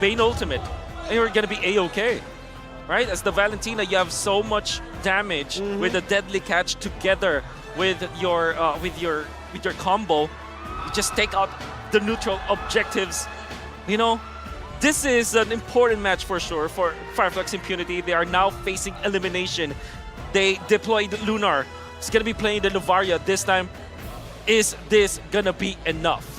Bane ultimate, and you're gonna be a-okay, right? As the Valentina, you have so much damage with the deadly catch together with your combo. You just take out the neutral objectives. You know, this is an important match for sure for Flux Impunity. They are now facing elimination. They deployed Lunar. It's gonna be playing the Novaria this time. Is this gonna be enough?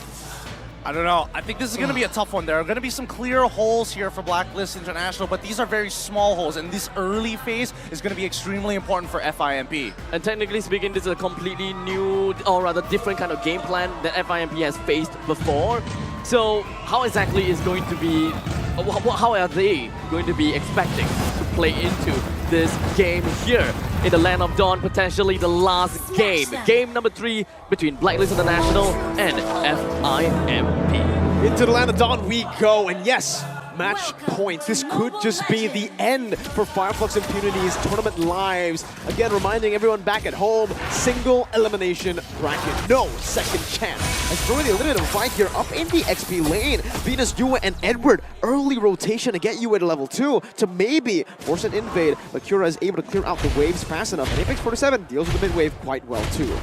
I don't know. I think this is going to be a tough one. There are going to be some clear holes here for Blacklist International, but these are very small holes, and this early phase is going to be extremely important for FIMP. And technically speaking, this is a completely new, or rather different kind of game plan that FIMP has faced before. So how exactly is going to be, how are they going to be expecting to play into this game here in the Land of Dawn, potentially the last game. Game number 3 between Blacklist International and FIMP. Into the Land of Dawn we go, and yes, match point. This could just be the end for Flux Impunity's tournament lives. Again, reminding everyone back at home, single elimination bracket, no second chance. As Joey the eliminated fight here up in the XP lane, Venus, Yue, and Edward, early rotation to get you at level 2 to maybe force an invade, but Kura is able to clear out the waves fast enough, and Apex 47 deals with the mid wave quite well too.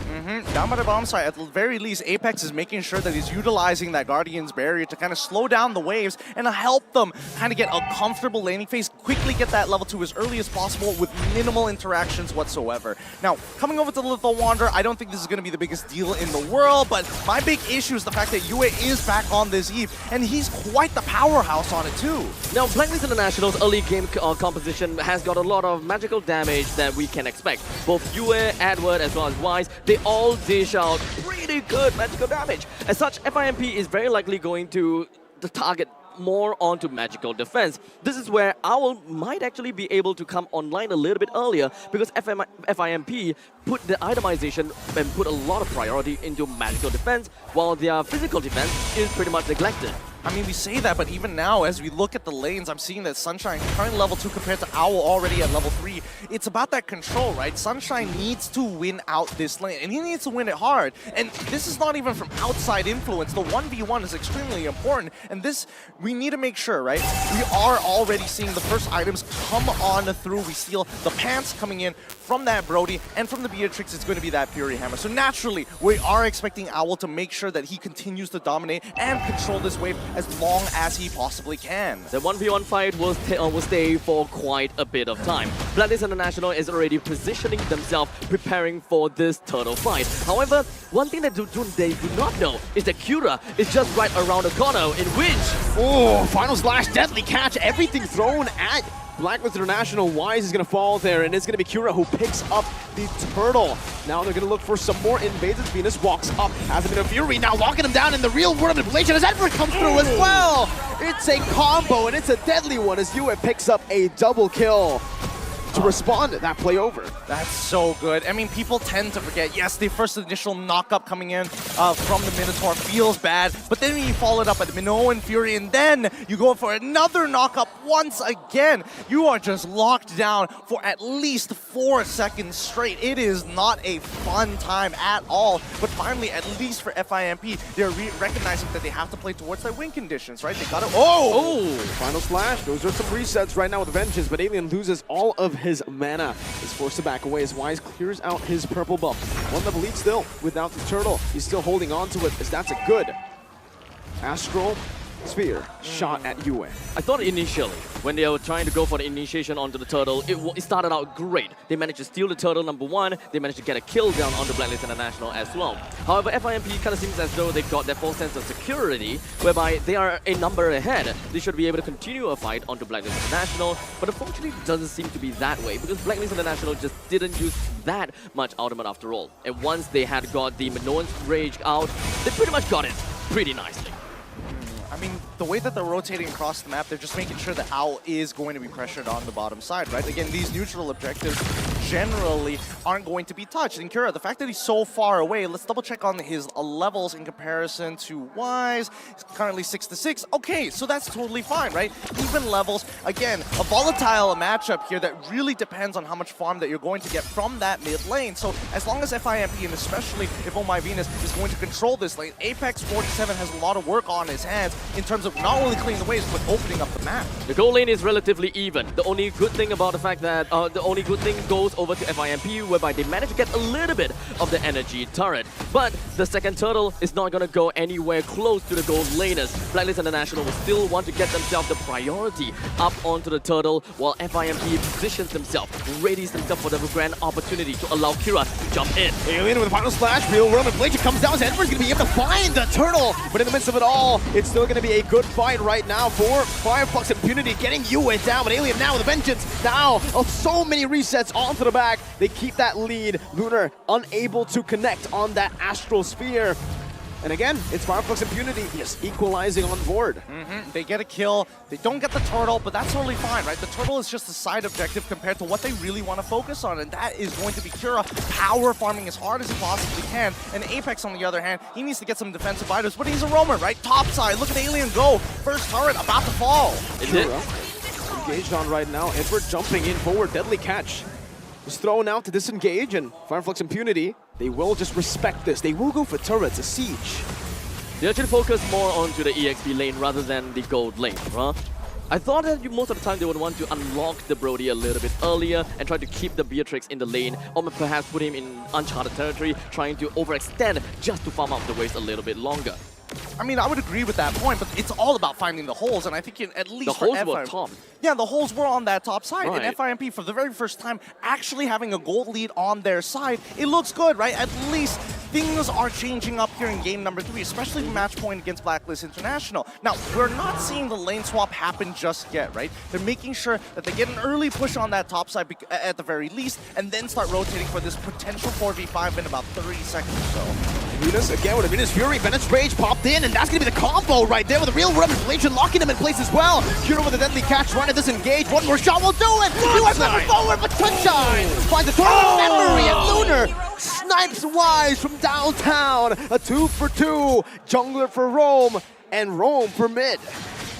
Down by the bomb site, at the very least, Apex is making sure that he's utilizing that Guardian's barrier to kind of slow down the waves and help them kind of get a comfortable laning phase, quickly get that level 2 as early as possible with minimal interactions whatsoever. Now, coming over to the Lethal Wanderer, I don't think this is going to be the biggest deal in the world, but my big issue is the fact that Yue is back on this Eve, and he's quite the powerhouse on it too. Now, Blacklist International's early game composition has got a lot of magical damage that we can expect. Both Yue, Edward, as well as Wise, they all dish out really good magical damage. As such, FIMP is very likely going to target more onto magical defense. This is where Owl might actually be able to come online a little bit earlier because FIMP put the itemization and put a lot of priority into magical defense while their physical defense is pretty much neglected. I mean, we say that, but even now, as we look at the lanes, I'm seeing that Sunshine currently level 2 compared to Owl already at level 3. It's about that control, right? Sunshine needs to win out this lane, and he needs to win it hard. And this is not even from outside influence. The 1v1 is extremely important, and this, we need to make sure, right? We are already seeing the first items come on through. We steal the pants coming in from that Brody, and from the Beatrix, it's going to be that Fury Hammer. So naturally, we are expecting Owl to make sure that he continues to dominate and control this wave as long as he possibly can. The 1v1 fight will stay for quite a bit of time. Blacklist International is already positioning themselves, preparing for this turtle fight. However, one thing that they do not know is that Kura is just right around the corner, in which... Oh, final slash, deadly catch, everything thrown at Blacklist International. Wise is going to fall there, and it's going to be Kura who picks up the turtle. Now they're going to look for some more invades as Venus walks up, has a bit of fury, now locking him down in the real world manipulation as Edward comes through as well. It's a combo, and it's a deadly one as Yue picks up a double kill to respond to that play over. That's so good. I mean, people tend to forget, yes, the first initial knock-up coming in from the Minotaur feels bad, but then when you follow it up at the Minoan Fury, and then you go for another knock-up once again, you are just locked down for at least 4 seconds straight. It is not a fun time at all, but finally, at least for FIMP, they're recognizing that they have to play towards their win conditions, right? They got to... Oh! Final slash. Those are some resets right now with Vengeance, but Alien loses all of his mana. Is forced to back away as Wise clears out his purple buff. One level lead still without the turtle. He's still holding on to it as that's a good Astral Sphere shot at Yue. I thought initially, when they were trying to go for the initiation onto the turtle, it started out great. They managed to steal the turtle, number 1. They managed to get a kill down on the Blacklist International as well. However, FIMP kind of seems as though they've got their full sense of security, whereby they are a number ahead. They should be able to continue a fight onto Blacklist International, but unfortunately it doesn't seem to be that way, because Blacklist International just didn't use that much ultimate after all. And once they had got the Minoan's Rage out, they pretty much got it pretty nicely. I mean, the way that they're rotating across the map, they're just making sure that Owl is going to be pressured on the bottom side, right? Again, these neutral objectives generally aren't going to be touched. And Kura, the fact that he's so far away, let's double check on his levels in comparison to Wise. He's currently 6-6. Okay, so that's totally fine, right? Even levels. Again, a volatile matchup here that really depends on how much farm that you're going to get from that mid lane. So as long as FIMP, and especially if Oh My Venus is going to control this lane, Apex 47 has a lot of work on his hands in terms of not only clearing the waves, but opening up the map. The goal lane is relatively even. The only good thing about the fact that the only good thing goes over to FIMP, whereby they manage to get a little bit of the energy turret. But the second turtle is not going to go anywhere close to the gold laners. Blacklist International will still want to get themselves the priority up onto the turtle, while FIMP positions themselves, readies themselves for the grand opportunity to allow Kira to jump in. Alien with a final splash, real Roman Blade comes down, Edward's going to be able to find the turtle, but in the midst of it all, it's still going to be a good fight right now for Flux Impunity, getting UA down, but Alien now with a vengeance, now of so many resets onto the back, they keep that lead. Lunar unable to connect on that Astral Sphere. And again, it's Flux Impunity just equalizing on board. They get a kill, they don't get the turtle, but that's totally fine, right? The turtle is just a side objective compared to what they really want to focus on, and that is going to be Kura power farming as hard as he possibly can. And Apex, on the other hand, he needs to get some defensive items, but he's a roamer, right? Top side, look at Alien go. First turret about to fall. Kura engaged on right now. Edward jumping in forward, deadly catch. Just thrown out to disengage, and Flux Impunity, they will just respect this. They will go for turrets, a siege. They actually focus more onto the EXP lane rather than the gold lane, huh? I thought that most of the time they would want to unlock the Brody a little bit earlier and try to keep the Beatrix in the lane, or perhaps put him in uncharted territory, trying to overextend just to farm up the waves a little bit longer. I mean, I would agree with that point, but it's all about finding the holes, and I think at least the for holes FIMP, were top. Yeah, the holes were on that top side, right. and FIMP, for the very first time, actually having a gold lead on their side, it looks good, right? At least things are changing up here in game number 3, especially the match point against Blacklist International. Now, we're not seeing the lane swap happen just yet, right? They're making sure that they get an early push on that top side at the very least, and then start rotating for this potential 4v5 in about 30 seconds or so. Venus again with a Venus Fury, Bennett's Rage popped in, and that's going to be the combo right there with a real Revelation locking him in place as well. Kira with a deadly catch, trying to disengage. One more shot will do it! UFM forward, but Sunshine finds a total memory, and Lunar snipes Wise from downtown. A 2-for-2, jungler for Rome, and Rome for mid.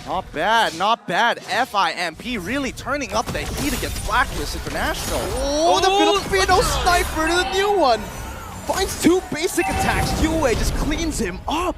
Not bad, not bad. FIMP really turning up the heat against Blacklist International. Oh, the Filipino sniper to the new one. Finds 2 basic attacks. UA just cleans him up.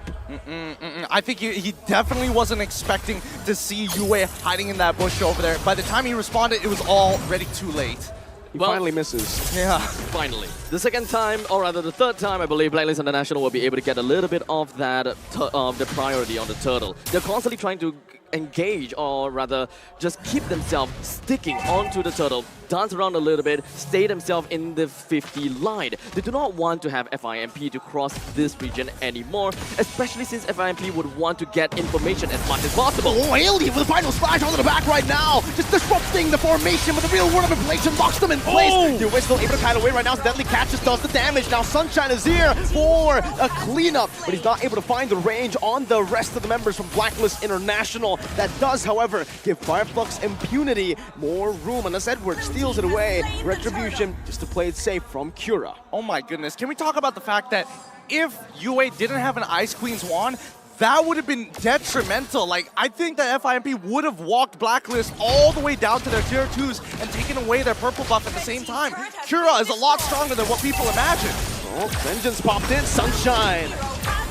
I think he definitely wasn't expecting to see UA hiding in that bush over there. By the time he responded, it was already too late. He finally misses. Yeah. Finally. The second time, or rather the third time, I believe Blacklist International will be able to get a little bit of that, the priority on the turtle. They're constantly trying to engage, or rather just keep themselves sticking onto the turtle, dance around a little bit, stay themselves in the 50 line. They do not want to have FIMP to cross this region anymore, especially since FIMP would want to get information as much as possible. Oh, Alien with a final splash onto the back right now, just disrupting the formation with a real word of inflation, locks them in place. You're still able to kite away right now, so Deadly Catch just does the damage. Now Sunshine is here for a cleanup, but he's not able to find the range on the rest of the members from Blacklist International. That does, however, give Flux Impunity more room, unless Edward steals it away. Retribution just to play it safe from Kura. Oh my goodness. Can we talk about the fact that if UA didn't have an Ice Queen's wand, that would have been detrimental. Like, I think that FIMP would have walked Blacklist all the way down to their tier 2s and taken away their purple buff at the same time. Kura is a lot stronger than what people imagine. Oh, Vengeance popped in. Sunshine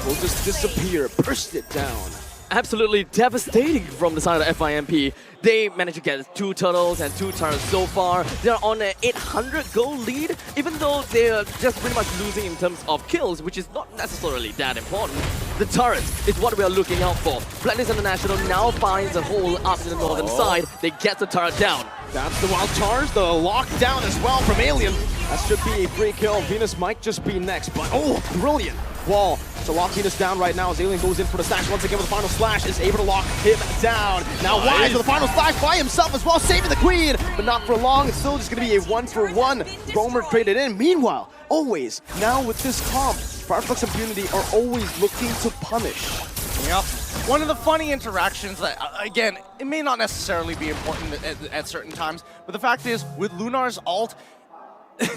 will just disappear, burst it down. Absolutely devastating from the side of FIMP. They managed to get 2 turtles and 2 turrets so far. They're on an 800 goal lead, even though they're just pretty much losing in terms of kills, which is not necessarily that important. The turrets is what we are looking out for. Blacklist International now finds a hole up to the northern side. They get the turret down. That's the wild charge, the lockdown as well from Alien. That should be a free kill. Venus might just be next, but oh, brilliant wall to lock Venus down right now as Alien goes in for the slash once again with the final slash, is able to lock him down. Now Wise with the final slash by himself as well, saving the queen, but not for long. It's still just going to be a 1-for-1. Roamer traded in. Meanwhile, always, now with this comp, Flux Impunity are always looking to punish. Yep. One of the funny interactions that, again, it may not necessarily be important at certain times, but the fact is, with Lunar's ult,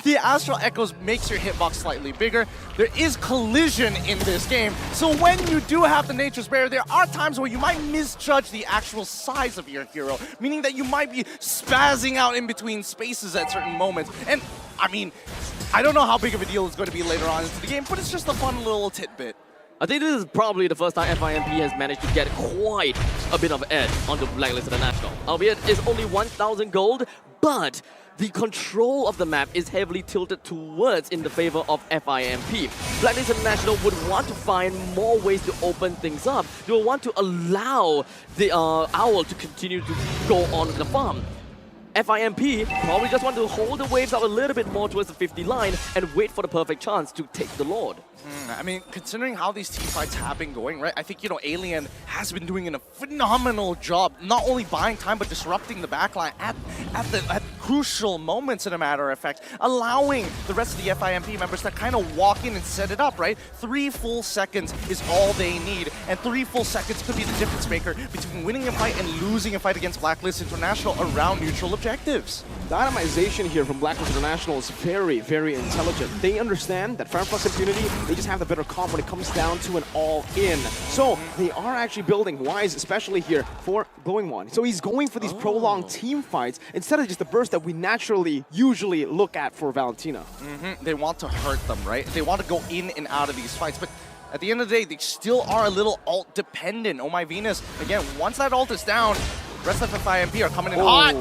the Astral Echoes makes your hitbox slightly bigger. There is collision in this game, so when you do have the Nature's Barrier, there are times where you might misjudge the actual size of your hero, meaning that you might be spazzing out in between spaces at certain moments. And, I mean, I don't know how big of a deal it's going to be later on into the game, but it's just a fun little tidbit. I think this is probably the first time FIMP has managed to get quite a bit of edge on the Blacklist International. Albeit it's only 1,000 gold, but the control of the map is heavily tilted towards in the favor of FIMP. Blacklist International would want to find more ways to open things up. They will want to allow the Owl to continue to go on the farm. FIMP probably just want to hold the waves out a little bit more towards the 50 line and wait for the perfect chance to take the Lord. I mean, considering how these team fights have been going, right? I think, you know, Alien has been doing a phenomenal job, not only buying time, but disrupting the backline at crucial moments, in a matter of fact, allowing the rest of the FIMP members to kind of walk in and set it up, right? 3 full seconds is all they need, and 3 full seconds could be the difference maker between winning a fight and losing a fight against Blacklist International around neutral objectives. The itemization here from Blacklist International is very, very intelligent. They understand that Flux Impunity, they just have the better comp when it comes down to an all-in. So they are actually building Wise, especially here, for Glowing One. So he's going for these prolonged team fights instead of just the burst that we naturally usually look at for Valentina. They want to hurt them, right? They want to go in and out of these fights, but at the end of the day, they still are a little ult dependent. Oh my Venus, again, once that ult is down, rest of FIMP are coming in hot.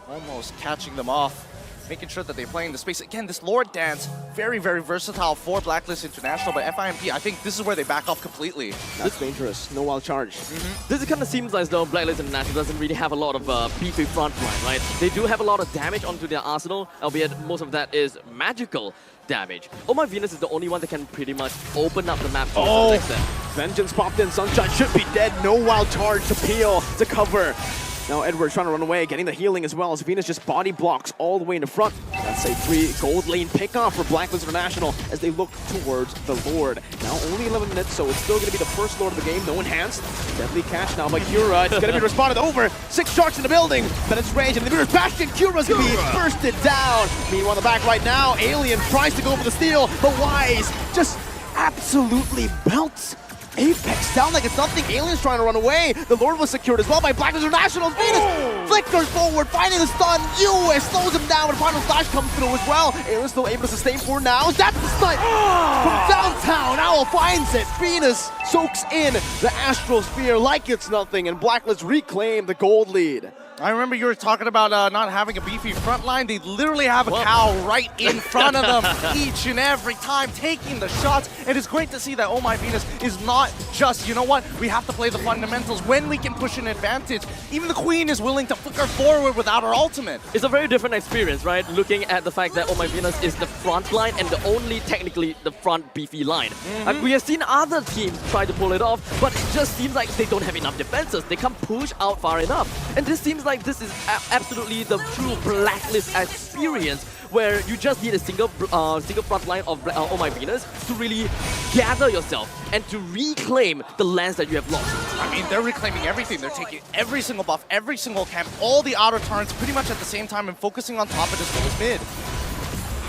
Almost catching them off, making sure that they play in the space. Again, this Lord dance, very, very versatile for Blacklist International, but FIMP, I think this is where they back off completely. That's dangerous. No wild charge. This kind of seems as though Blacklist International doesn't really have a lot of beefy front line, right? They do have a lot of damage onto their arsenal, albeit most of that is magical damage. Oh my Venus is the only one that can pretty much open up the map to some extent. Vengeance popped in. Sunshine should be dead. No wild charge to peel, to cover. Now Edward's trying to run away, getting the healing as well as Venus just body blocks all the way in the front. That's a 3 gold lane pickoff for Blacklist International as they look towards the Lord. Now only 11 minutes, so it's still going to be the first Lord of the game. No enhanced. Deadly catch now by Cura. It's going to be responded over. 6 sharks in the building, but it's range and the mirror's bastion. Cura's going to be bursted down. Meanwhile, the back right now, Alien tries to go for the steal, but Wise just absolutely belts Apex down like it's nothing. Alien's trying to run away. The Lord was secured as well by Blacklist International. Venus flickers forward, finding the stun. US slows him down, and final flash comes through as well. Alien's still able to sustain for now. That's the stun from downtown. Owl finds it. Venus soaks in the Astral Sphere like it's nothing, and Blacklist reclaim the gold lead. I remember you were talking about not having a beefy front line. They literally have a cow right in front of them each and every time, taking the shots. And it's great to see that Oh My Venus is not just, you know what, we have to play the fundamentals when we can push an advantage. Even the Queen is willing to flicker forward without her ultimate. It's a very different experience, right? Looking at the fact that Oh My Venus is the front line and the only technically the front beefy line. We have seen other teams try to pull it off, but it just seems like they don't have enough defenses. They can't push out far enough. And this seems like this is absolutely the true Blacklist experience, where you just need a single front line of Oh My Venus to really gather yourself and to reclaim the lands that you have lost. I mean, they're reclaiming everything. They're taking every single buff, every single camp, all the outer turrets pretty much at the same time and focusing on top of as well as mid.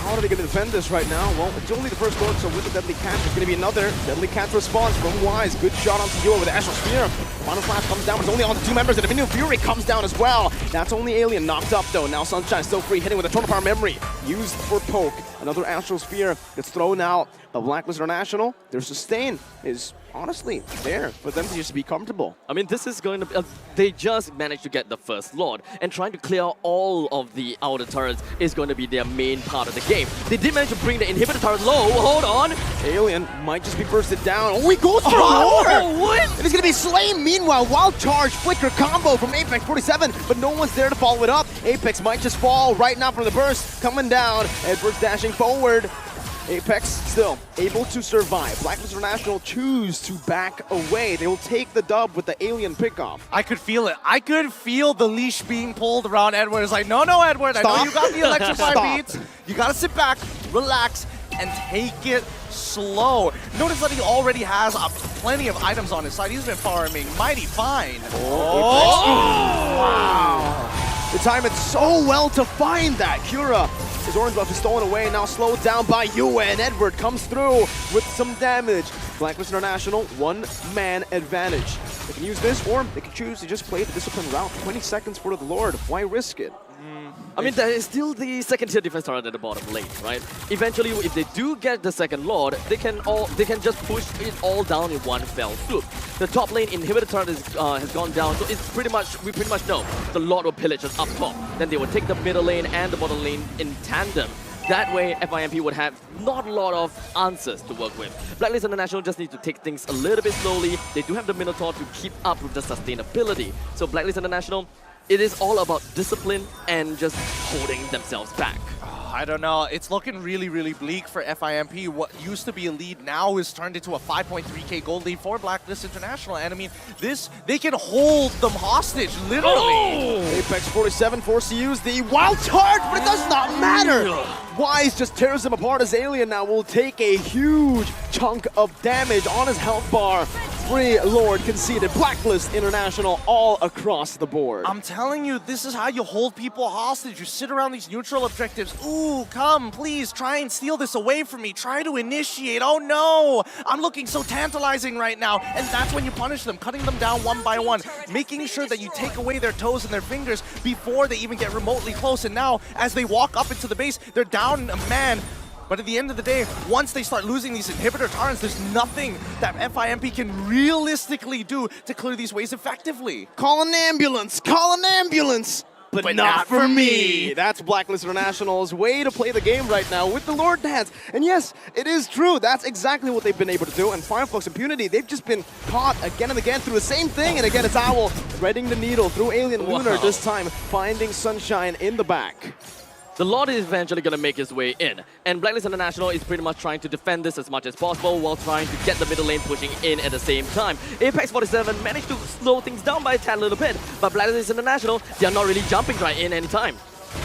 How are they going to defend this right now? Well, it's only the first Lord, so with the Deadly Catch, there's going to be another Deadly Catch response from Wise. Good shot onto Yua with the Astral Sphere. Final Flash comes down, but it's only on to 2 members, and Dominion Fury comes down as well. That's only Alien knocked up, though. Now Sunshine still free, hitting with a Total Power Memory. Used for poke. Another Astral Sphere gets thrown out. But Blacklist International, their sustain is honestly there for them to just be comfortable. I mean, this is going to be... they just managed to get the first Lord, and trying to clear all of the outer turrets is going to be their main part of the game. They did manage to bring the inhibitor turret low. Hold on. Alien might just be bursted down. Oh, he goes for more! What? And he's going to be slain. Meanwhile, wild charge, flicker combo from Apex 47, but no one's there to follow it up. Apex might just fall right now from the burst. Coming down. Edwards dashing forward. Apex still able to survive. Blacklist International choose to back away. They will take the dub with the Alien pickoff. I could feel it. I could feel the leash being pulled around Edward. It's like, no, Edward. Stop. I know you got the electrified beats. You got to sit back, relax, and take it slow. Notice that he already has plenty of items on his side. He's been farming mighty fine. Wow. To time it so well to find that. Cura His orange buff is stolen away, now slowed down by Yue, and Edward comes through with some damage. Blacklist International, one-man advantage. They can use this, or they can choose to just play the discipline route. 20 seconds for the Lord. Why risk it? I mean, there is still the second tier defense turret at the bottom lane, right? Eventually, if they do get the second Lord, they can just push it all down in one fell swoop. The top lane inhibitor turret has gone down, so it's we pretty much know the Lord will pillage us up top. Then they will take the middle lane and the bottom lane in tandem. That way, FIMP would have not a lot of answers to work with. Blacklist International just need to take things a little bit slowly. They do have the Minotaur to keep up with the sustainability. So Blacklist International, it is all about discipline and just holding themselves back. I don't know. It's looking really, really bleak for FIMP. What used to be a lead now is turned into a 5.3k gold lead for Blacklist International. And I mean, they can hold them hostage, literally. Oh! Apex 47 forced to use the wild charge, but it does not matter. Wise just tears him apart as Alien now will take a huge chunk of damage on his health bar. Free Lord conceded. Blacklist International all across the board. I'm telling you, this is how you hold people hostage. You sit around these neutral objectives. Ooh, come, please, try and steal this away from me. Try to initiate. Oh no, I'm looking so tantalizing right now. And that's when you punish them, cutting them down one by one, making sure that you take away their toes and their fingers before they even get remotely close. And now, as they walk up into the base, they're down a man. But at the end of the day, once they start losing these inhibitor torrents, there's nothing that FIMP can realistically do to clear these waves effectively. Call an ambulance! Call an ambulance! But not for me! That's Blacklist International's way to play the game right now with the Lord Dance. And yes, it is true. That's exactly what they've been able to do. And Flux Impunity, they've just been caught again and again through the same thing. And again, it's Owl threading the needle through Alien Lunar, this time finding Sunshine in the back. The Lord is eventually going to make his way in, and Blacklist International is pretty much trying to defend this as much as possible while trying to get the middle lane pushing in at the same time. Apex 47 managed to slow things down by a tad little bit, but Blacklist International, they are not really jumping right in anytime.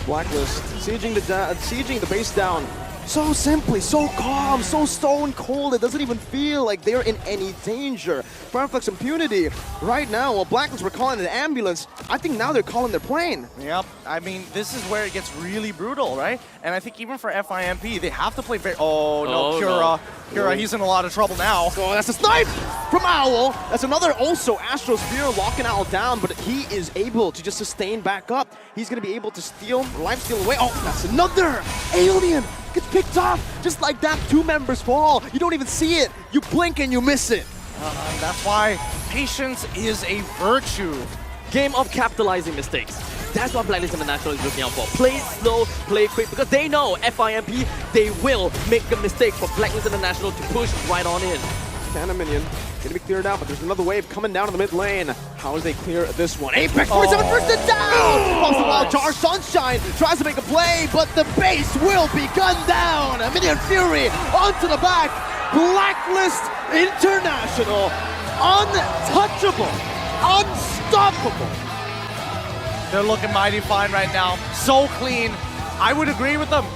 Blacklist sieging the base down. So simply, so calm, so stone cold, it doesn't even feel like they're in any danger. Flux Impunity, right now, while Blacklist were calling an ambulance, I think now they're calling their plane. Yep, I mean, this is where it gets really brutal, right? And I think even for FIMP, they have to play very... Oh, no, Cura. Cura, he's in a lot of trouble now. Oh, that's a snipe from Owl. That's another also Astro Spear locking Owl down, but he is able to just sustain back up. He's going to be able to steal, life steal away. Oh, that's another Alien. Gets picked off just like that. Two members fall. You don't even see it. You blink and you miss it. That's why patience is a virtue. Game of capitalizing mistakes. That's what Blacklist International is looking out for. Play slow, play quick, because they know FIMP, they will make a mistake for Blacklist International to push right on in. Cannon minion gonna be cleared out, but there's another wave coming down to the mid lane. How do they clear this one? Apex 47 first it down! Pops the wild charge. Sunshine tries to make a play, but the base will be gunned down. A Minion Fury onto the back. Blacklist International, untouchable, unstoppable. They're looking mighty fine right now. So clean. I would agree with them.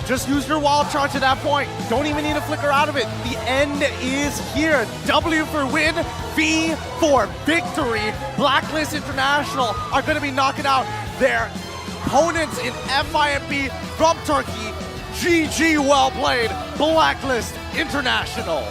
Just use your wild charge at that point. Don't even need to flicker out of it. The end is here. W for win, V for victory. Blacklist International are going to be knocking out their opponents in FIMP from Turkey. GG, well played, Blacklist International.